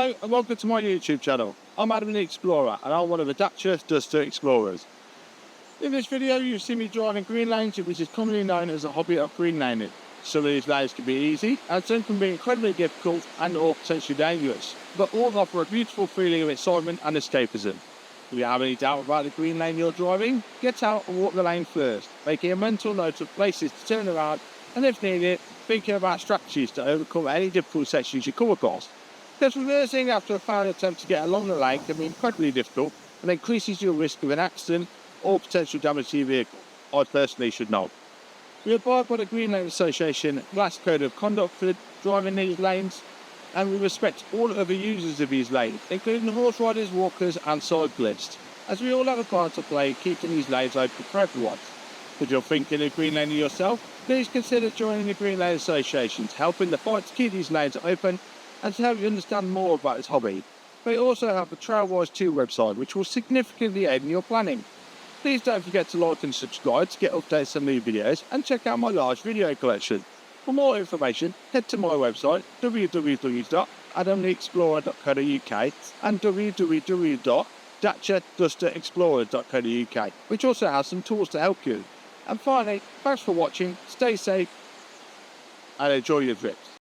Hello and welcome to my YouTube channel. I'm Adam the Explorer and I'm one of the Dacia Duster Explorers. In this video you'll see me driving green lanes, which is commonly known as a hobby of green laning. Some of these lanes can be easy and some can be incredibly difficult and or potentially dangerous, but all offer a beautiful feeling of excitement and escapism. If you have any doubt about the green lane you're driving, get out and walk the lane first, making a mental note of places to turn around and if needed, thinking about strategies to overcome any difficult sections you come across. Because reversing after a failed attempt to get along the lane can be incredibly difficult and increases your risk of an accident or potential damage to your vehicle. I personally should know. We abide by the Green Lane Association Glass Code of Conduct for driving these lanes, and we respect all other users of these lanes, including horse riders, walkers and cyclists, as we all have a part to play keeping these lanes open for everyone. If you're thinking of green laning yourself, please consider joining the Green Lane Association to help in the fight to keep these lanes open and to help you understand more about this hobby. We also have the Trailwise 2 website, which will significantly aid in your planning. Please don't forget to like and subscribe to get updates on new videos and check out my large video collection. For more information, head to my website www.adamtheexplorer.co.uk and www.daciadusterexplorer.co.uk, which also has some tools to help you. And finally, thanks for watching, stay safe and enjoy your trips.